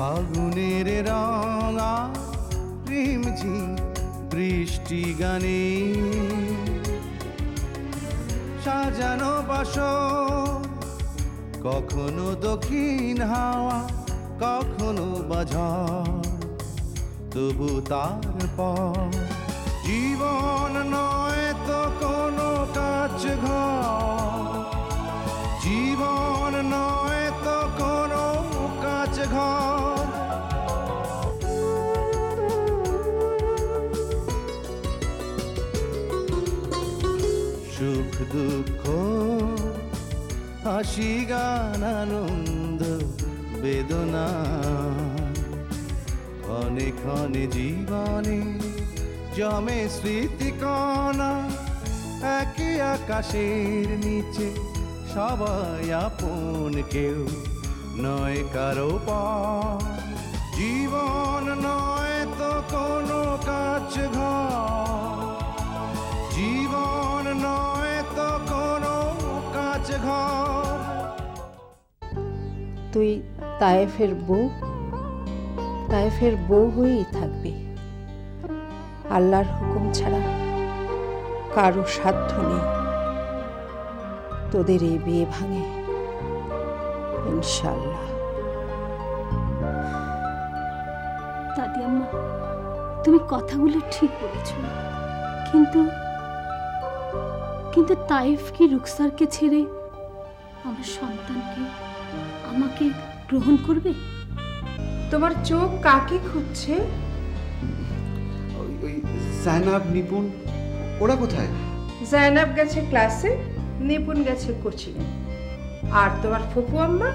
ফাগুনের রঙা রিমঝিম বৃষ্টি গানে সাজানো বাসর, কখনো দক্ষিণ হাওয়া কখনো বাঝড়, তবু তারপর জীবন নয় তো কোনো কাজ ঘর, জীবন নয় তো কোনো কাজ ঘর। সুখ দুঃখ হাসি গান আনন্দ বেদনা, ক্ষণে ক্ষণে জীবনে জমে স্মৃতিকণা, একই আকাশের নিচে সবাই আপন, কেউ নয় কারো পর, জীবন নয় তো কোনো কাজ ঘর, জীবন নয় তো কোনো কাজ ঘর। তুই তায়েফের বউ, তায়েফের বউ হয়েই থাকবি। আল্লাহর হুকুম ছাড়া কারো সাধ্য নেই তোদের এই বিয়ে ভাঙে, ইনশাআল্লাহ। দাদি আম্মা, তুমি কথাগুলো ঠিক বলেছ, কিন্তু কিন্তু তাইফ কি রুকসারকে ছেড়ে আমার সন্তানকে, আমাকে গ্রহণ করবে? তোমার চোখ কাকে খুঁজছে? ওই জায়নাব, নিপুণ, ওরা কোথায়? জায়নাব গেছে ক্লাসে, নিপুণ গেছে কোচিংয়ে, আর তোমার ফুপু আম্মা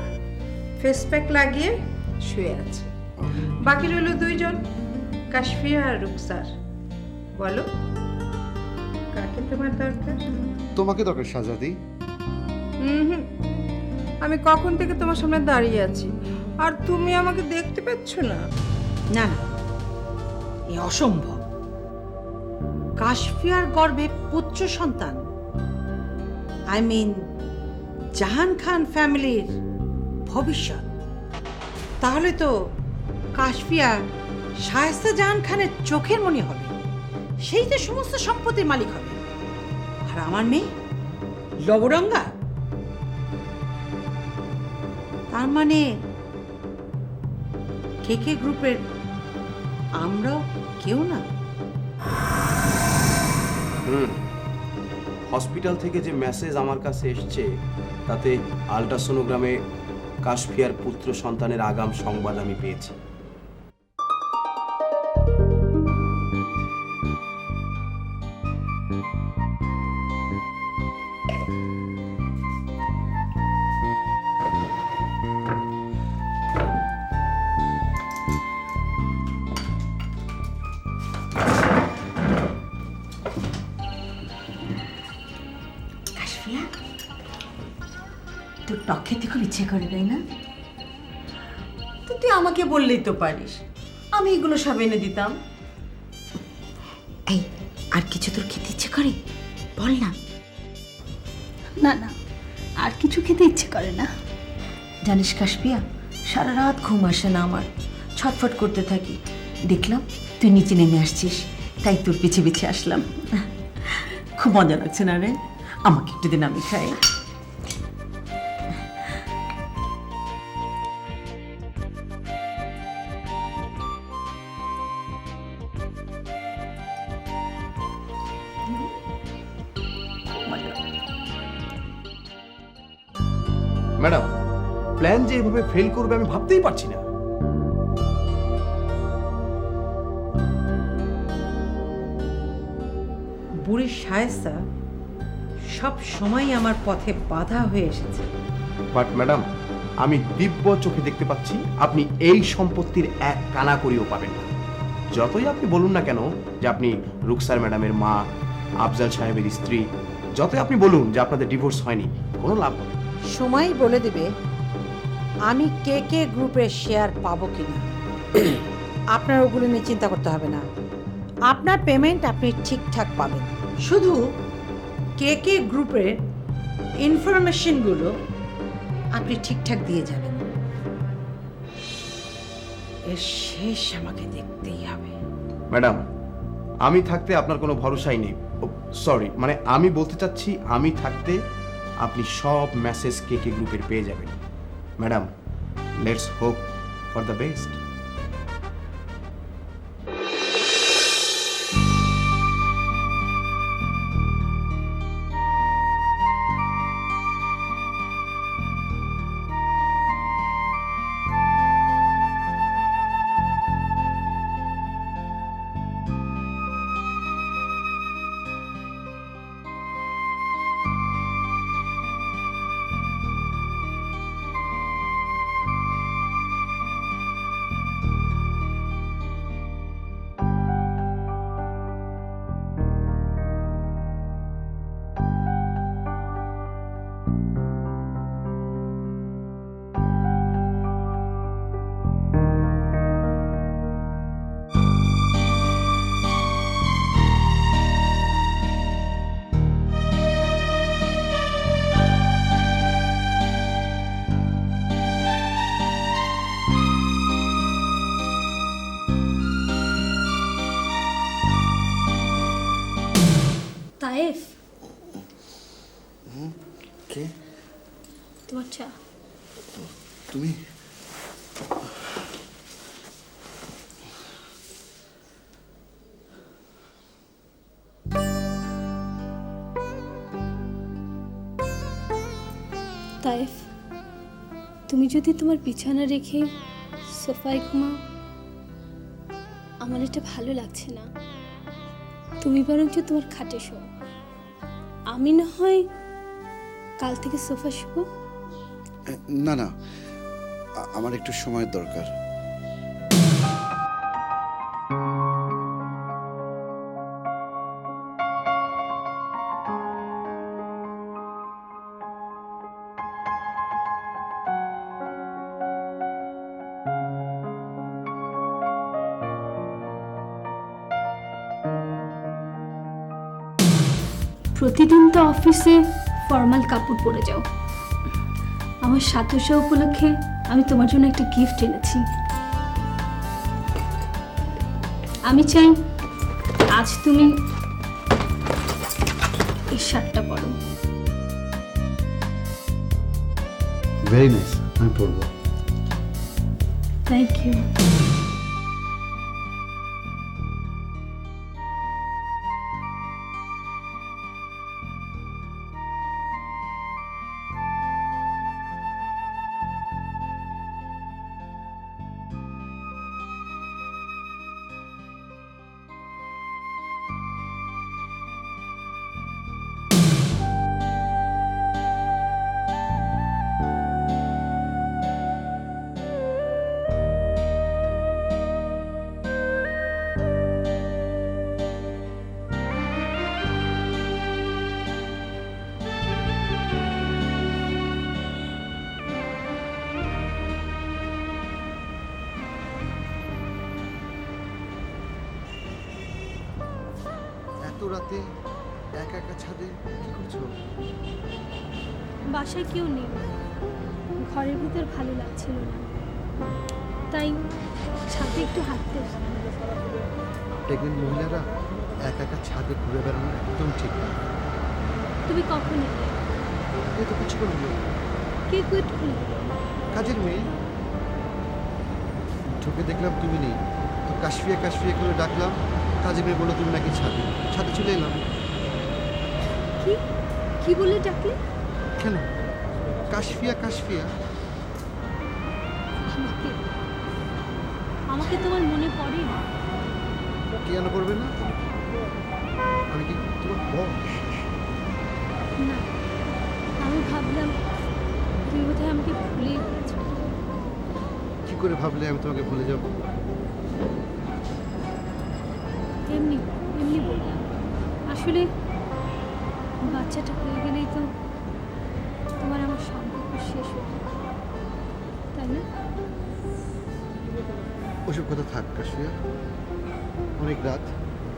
ফেস প্যাক লাগিয়ে শুয়ে আছে। বাকি রইল দুইজন, কাশফিয়া আর রুকসার। বলো, কাকে তোমার দরকার? তোমাকে দরকার শাহজাদি। আমি কখন থেকে তোমার সামনে দাঁড়িয়ে আছি, আর তুমি আমাকে দেখতে পাচ্ছ না? না না, এ অসম্ভব। কাশফিয়ার গর্ভে পুত্র সন্তান, আই মিন জাহান খান ফ্যামিলির ভবিষ্যৎ। তাহলে তো কাশফিয়া শায়েস্তা জাহান খানের চোখের মনি হবে, সেই তো সমস্ত সম্পত্তির মালিক হবে। আর আমার মেয়ে লবরঙ্গা, তার মানে কেকে গ্রুপের আমরাও কেউ না। হসপিটাল থেকে যে মেসেজ আমার কাছে এসছে তাতে আল্ট্রাসোনোগ্রামে কাশফিয়ার পুত্র সন্তানের আগাম সংবাদ আমি পেয়েছি। তোর টক খেতে খুব ইচ্ছে করে, তাই না? তো তুই আমাকে বললেই তো পারিস, আমি এগুলো সব এনে দিতাম। এই, আর কিছু তোর খেতে ইচ্ছে করে বল না। না না, আর কিছু খেতে ইচ্ছে করে না। জানিস কাশফিয়া, সারা রাত ঘুম আসে না আমার, ছটফট করতে থাকি। দেখলাম তুই নিচে নেমে আসছিস, তাই তোর পিছে পিছে আসলাম। খুব মজা লাগছে না রে? আমাকে একটু দিন, আমি খাই। ম্যাডাম, প্ল্যান যে এভাবে ফেল করবে আমি ভাবতেই পারছি না। বুড়ি শায়েস্তা সব সময় আমার পথে বাধা হয়ে এসেছে। বাট ম্যাডাম, আমি দিব্য চোখে দেখতে পাচ্ছি আপনি এই সম্পত্তির এক কানা করিও পাবেন না। যতই আপনি বলুন না কেন যে আপনি রুকসার ম্যাডামের মা, আফজাল সাহেবের স্ত্রী, যতই আপনি বলুন যে আপনাদের ডিভোর্স হয়নি, কোনো লাভ হবে না। সময় বলে দেবে আমি কে কে গ্রুপের শেয়ার পাবো কিনা। আপনার ওগুলো নিয়ে চিন্তা করতে হবে না, আপনার পেমেন্ট আপনি ঠিকঠাক পাবেন। শুধু কে কে গ্রুপের ইনফরমেশনগুলো আপনি ঠিকঠাক দিয়ে যাবেন। এর শেষ আমাকে দেখতেই হবে। ম্যাডাম, আমি থাকতে আপনার কোনো ভরসাই নেই। সরি, মানে আমি বলতে চাচ্ছি আমি থাকতে আপনি সব মেসেজ কেকে গ্রুপের পেয়ে যাবেন। Madam, let's hope for the best. Tayef, কে তোমার চা। তুমি? তায়েফ, তুমি যদি তোমার বিছানা রেখে সোফায় ঘুমাও, আমার এটা ভালো লাগছে না। তুমি বরঞ্চ তোমার খাটে শো, আমি না হয় কাল থেকে সোফা শুবো। না না, আমার একটু সময়ের দরকার। প্রতিদিন তো অফিসে ফর্মাল কাপড় পরে যাও, আমার সাতশা উপলক্ষে আমি তোমার জন্য একটা গিফট এনেছি। আমি চাই আজ তুমি এই শার্টটা পরো। ভেরি নাইস, আমি পড়বো। Thank you. এত রাতে একা একা ছাদে কি করছো? বাসায় কেউ নেই, ঘরের ভিতর ভালো লাগছিল না, তাই ছাদে একটু হাঁটতে এসেছি। প্রেগনেন্ট মহিলারা একা একা ছাদে ঘুরে বেড়ানো একদম ঠিক না। তুমি কখন এলে? এই তো কিছুক্ষণ হলো। কে কুইট খুলে? কাজের মেয়ে। ঢুকে দেখলাম তুমি নেই, তো কাশফিয়া কাশফিয়া করে ডাকলাম। কাজের মেয়ে বললো তুমি নাকি ছাদে। ছাদে চলে এলাম। কি কি বলে ডাকলে? কেন? কাশফিয়া কাশফিয়া। আমাকে আমাকে তোমার মনে পড়ে? কেন করবে না? আমি কি তোমার বস? না, আমি ভাবলাম তুমি বোধহয় আমাকে ভুলেই গেছো। কি করে ভাবলে আমি তোমাকে ভুলে যাব? এমনি এমনি বললাম। আসলে বাচ্চাটা হয়ে গেলেই তো তোমার আমার সম্পর্ক শেষ হয়ে যাবে, তাই না? ওসব কথা থাক কাশফিয়া। অনেক রাত,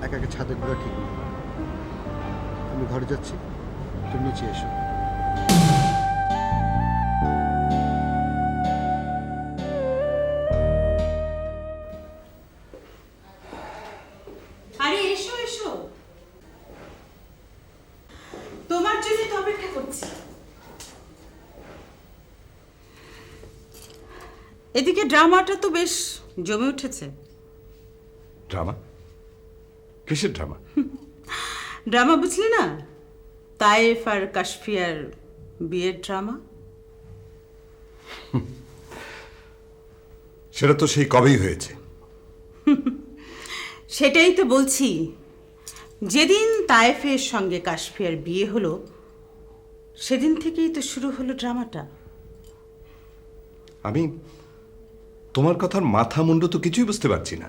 একা একা ছাদে ঘোরা ঠিক না। আমি ঘরে যাচ্ছি, তুমি নিচে এসো। এদিকে ড্রামাটা তো বেশ জমে উঠেছে। ড্রামা? কিসের ড্রামা? ড্রামা বুঝলি না? তায়েফ আর কাশফিয়ার বিয়ের ড্রামা। সেটা তো সেই কবেই হয়েছে। সেটাই তো বলছি, যেদিন তায়েফের সঙ্গে কাশফিয়ার বিয়ে হলো সেদিন থেকেই তো শুরু হলো ড্রামাটা। আমি তোমার কথার মাথা মুন্ডু তো কিছুই বুঝতে পারছি না।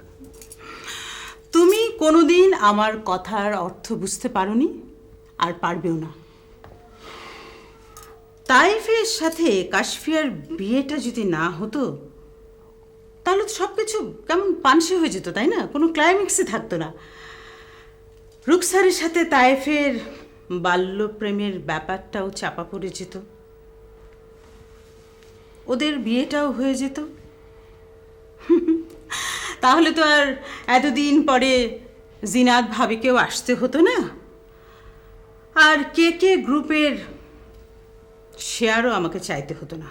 তুমি কোনোদিন আমার কথার অর্থ বুঝতে পারোনি, আর পারবেও না। তাইফের সাথে কাশফিয়ার বিয়েটা যদি না হতো তাহলে তো সব কিছু কেমন পানসে হয়ে যেত, তাই না? কোনো ক্লাইম্যাক্সই থাকতো না। রুকসারের সাথে তাইফের বাল্যপ্রেমের ব্যাপারটাও চাপা পড়ে যেত, ওদের বিয়েটাও হয়ে যেত। তাহলে তো আর এতদিন পরে জিনাত ভাবিকেও আসতে হতো না, আর কে কে গ্রুপের শেয়ারও আমাকে চাইতে হতো না।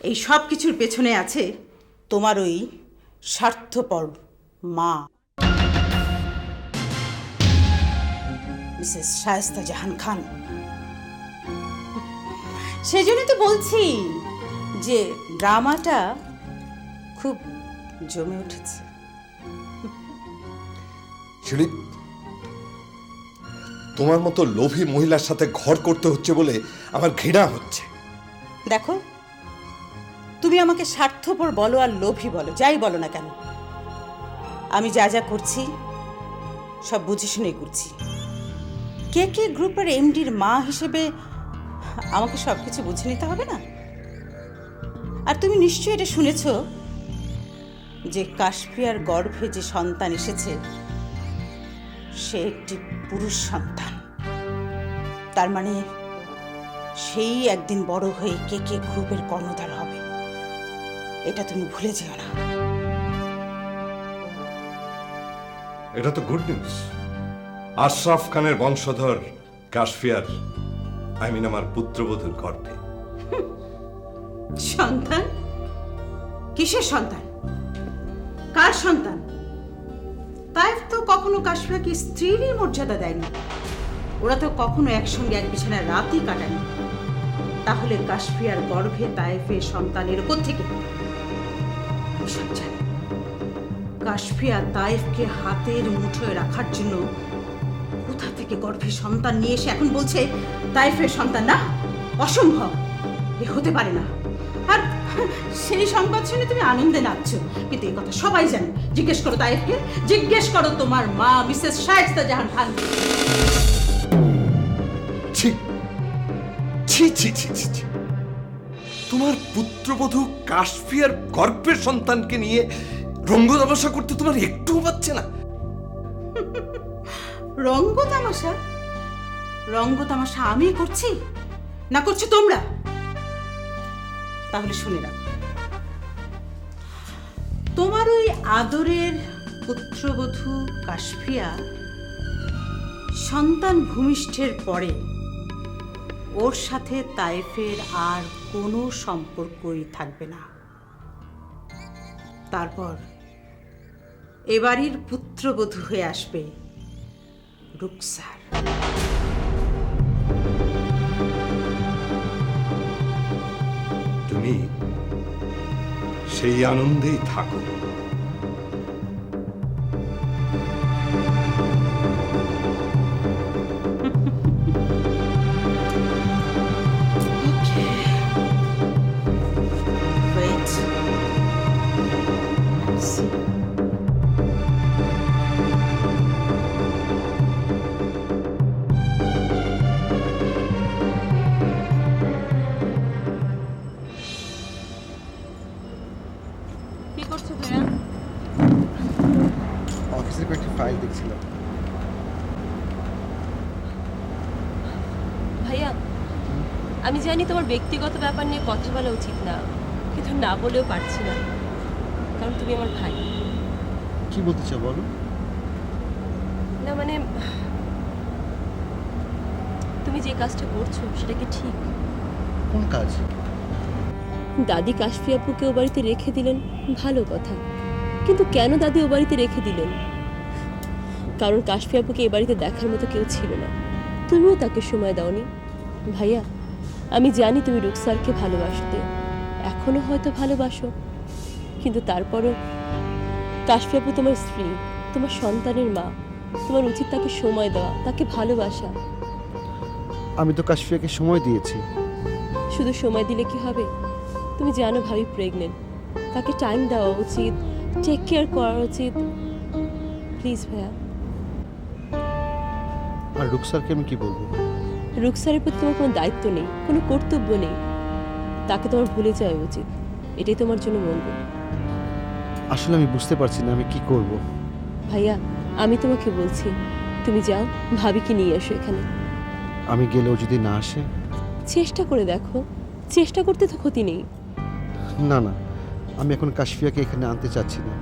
এই সব কিছুর পেছনে আছে তোমার ওই স্বার্থপর মা, মিসেস শায়েস্তা জাহান খান। সেজন্যই তো বলছি যে ড্রামাটা খুব জমে উঠেছে। শিলি, তোমার মতো লোভী মহিলার সাথে ঘর করতে হচ্ছে বলে আমার ঘৃণা হচ্ছে। দেখো, তুমি আমাকে স্বার্থপর বলো আর লোভী বলো, যাই বলো না কেন, আমি যা যা করছি সব বুঝে শুনেই করছি। কে কে গ্রুপের এমডির মা হিসেবে আমাকে সব কিছু বুঝে নিতে হবে না? আর তুমি নিশ্চয়ই এটা শুনেছ যে কাশফিয়ার গর্ভে যে সন্তান এসেছে সে একটি পুরুষ সন্তান। তার মানে সেই একদিন বড় হয়ে কে কে গ্রুপের কর্ণধার হবে, এটা তুমি ভুলে যেও না। এটা তো গুড নিউজ। আশরাফ খানের বংশধর কাশফিয়ার, আমার পুত্রবধূর গর্ভে সন্তান? কিসের সন্তান? কার সন্তান? তাইফ তো কখনো কাশফিয়াকে স্ত্রীরই মর্যাদা দেয়নি, ওরা তো কখনো একসঙ্গে এক বিছানায় রাতই কাটায়নি। তাহলে কাশফিয়ার গর্ভে তাইফের সন্তানের উপর থেকে সব জানি। কাশফিয়া তাইফকে হাতের মুঠোয় রাখার জন্য কোথা থেকে গর্ভে সন্তান নিয়ে এসে এখন বলছে তাইফের সন্তান না, অসম্ভব, এ হতে পারে না। আর সেই সংবাদ শুনে তুমি আনন্দে নাচছো, কিন্তু এই কথা সবাই জানে। জিজ্ঞেস করো তাইফকে, জিজ্ঞেস করো তোমার মা মিসেস শায়েস্তা জাহান খান। ছি ছি ছি ছি ছি ছি। তোমার পুত্রবধূ কাশফিয়ার গর্ভের সন্তানকে নিয়ে রঙ্গ তামাশা করতে তোমার একটুও পাচ্ছে না? রঙ্গ তামাশা? রঙ্গ তামাশা আমি করছি না করছি তোমরা? তাহলে শুনে রাখো, তোমার ওই আদরের পুত্রবধূ কাশফিয়া সন্তান ভূমিষ্ঠের পরে ওর সাথে তাইফের আর কোনো সম্পর্কই থাকবে না। তারপর এবাড়ির পুত্রবধূ হয়ে আসবে রুকসার। তুমি সেই আনন্দেই থাকো। Wait. See. কি করছো ভাইয়া? অফিসের কয়েকটি ফাইল দেখছিলাম। ভাইয়া, আমি জানি তোমার ব্যক্তিগত ব্যাপার নিয়ে কথা বলা উচিত না, কিন্তু না বলেও পারছি না, কারণ তুমি আমার ভাই। কি বলতে চাও বলো? না মানে, তুমি যে কাজটা করছো সেটা কি ঠিক? কোন কাজ? দাদি কাশফি আপুকে ও বাড়িতে রেখে দিলেন, ভালো কথা, কিন্তু কেন দাদি ও বাড়িতে রেখে দিলেন? কারণ কাশফি আপুকে এ বাড়িতে দেখার মতো কেউ ছিল না, তুমিও তাকে সময় দাওনি। ভাইয়া, আমি জানি তুমি রুকসারকে ভালোবাসতে, এখনো হয়তো ভালোবাসো, কিন্তু তারপরও কাশফি আপু তোমার স্ত্রী, তোমার সন্তানের মা, তোমার উচিত তাকে সময় দেওয়া, তাকে ভালোবাসা। আমি তো কাশফিয়াকে সময় দিয়েছি। শুধু সময় দিলে কি হবে? তুমি জানো ভাবি প্রেগনেন্ট, তাকে টাইম দেওয়া উচিত, টেক কেয়ার করা উচিত। প্লিজ ভাইয়া। আর রুকসারকে আমি কি বলবো? রুকসারের প্রতি তোমার কোনো দায়িত্ব নেই, কোনো কর্তব্য নেই, তাকে তোমার ভুলে যাওয়া উচিত, এটাই তোমার জন্য মঙ্গল। আসলে আমি বুঝতে পারছি না আমি কি করব। ভাইয়া, আমি তোমাকে বলছি, তুমি যাও, ভাবিকে নিয়ে এসো এখানে। আমি গেলেও যদি না আসে? চেষ্টা করে দেখো, চেষ্টা করতে তো ক্ষতি নেই। না না, আমি এখন কাশফিয়াকে এখানে আনতে চাচ্ছি না,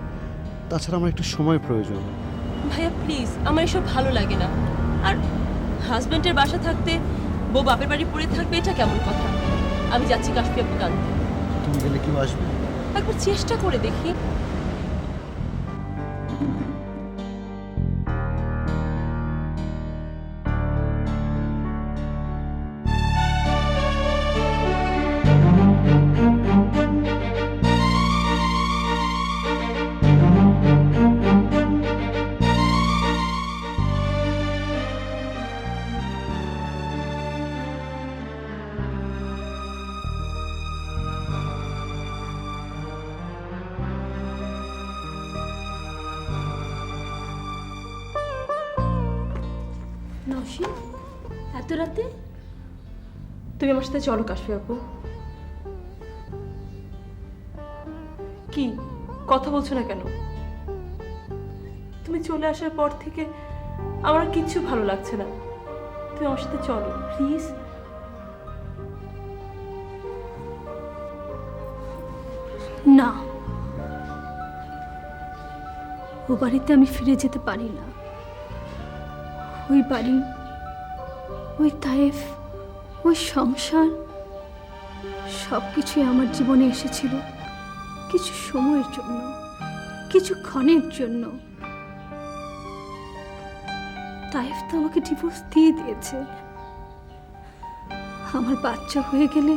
তাছাড়া আমার একটু সময় প্রয়োজন। ভাইয়া প্লিজ, আমার এসব ভালো লাগে না। আর হাজব্যান্ডের বাসা থাকতে বউ বাপের বাড়ি পড়ে থাকবে, এটা কেমন কথা? আমি যাচ্ছি কাশফি আপুকে আনতে। তুমি গেলে কেউ আসবে? একবার চেষ্টা করে দেখি। নওশিন, এত রাতে? তুমি আমার সাথে চলো কাশফি আপু। কি কথা বলছো না কেন? তুমি চলে আসার পর থেকে আমার আর কিচ্ছু ভালো লাগছে না, তুমি আমার সাথে চলো প্লিজ। না, ও বাড়িতে আমি ফিরে যেতে পারি না। ওই বাড়ি, ওই তায়েফ, ওই সংসার, সব কিছুই আমার জীবনে এসেছিল কিছু সময়ের জন্য, কিছু ক্ষণের জন্য। তায়েফ তো আমাকে ডিভোর্স দিয়ে দিয়েছে। আমার বাচ্চা হয়ে গেলে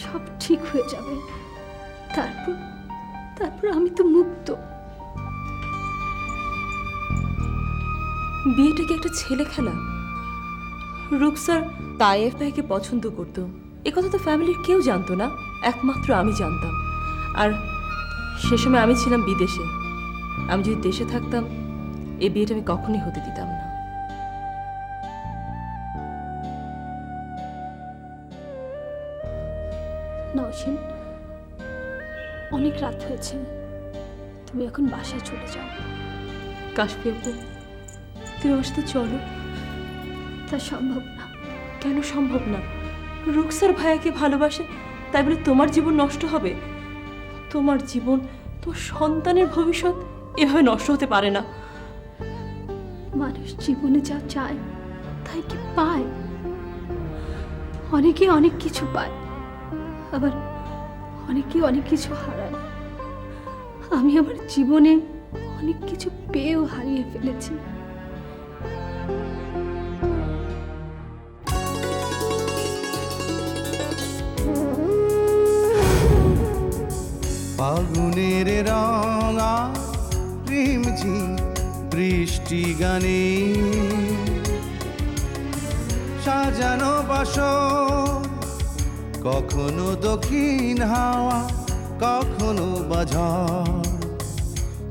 সব ঠিক হয়ে যাবে, তারপর তারপর আমি তো মুক্ত। বিয়েটা কি একটা ছেলে খেলা? রুকসার তায়েফ ভাইকে পছন্দ করতো, এ কথা তো ফ্যামিলির কেউ জানতো না, একমাত্র আমি জানতাম। আর সে সময় আমি ছিলাম বিদেশে। আমি যদি দেশে থাকতাম, এই বিয়েটা আমি কখনোই হতে দিতাম না। নওশিন, অনেক রাত হয়েছে, তুমি এখন বাসায় চলে যাও। কাশফি আপু, তুমি আমার সাথে চলো। তা সম্ভব না। কেন সম্ভব না? রুকসার ভাইয়াকে ভালোবাসে তাই বলে তোমার জীবন নষ্ট হবে? তোমার জীবন, তোমার সন্তানের ভবিষ্যৎ এভাবে নষ্ট হতে পারে না। মানুষ জীবনে যা চায় তাই কি পায়? অনেকে অনেক কিছু পায়, আবার অনেকে অনেক কিছু হারায়। আমি আমার জীবনে অনেক কিছু পেয়েও হারিয়ে ফেলেছি। ফাগুনের রঙা রিমঝিম বৃষ্টি গানে সাজানো বাসর, কখনো দক্ষিণ হাওয়া, কখনো বাঝড়,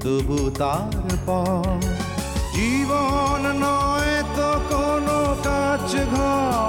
তবু তারপর জীবন নয় তো কোনো কাজ ঘর,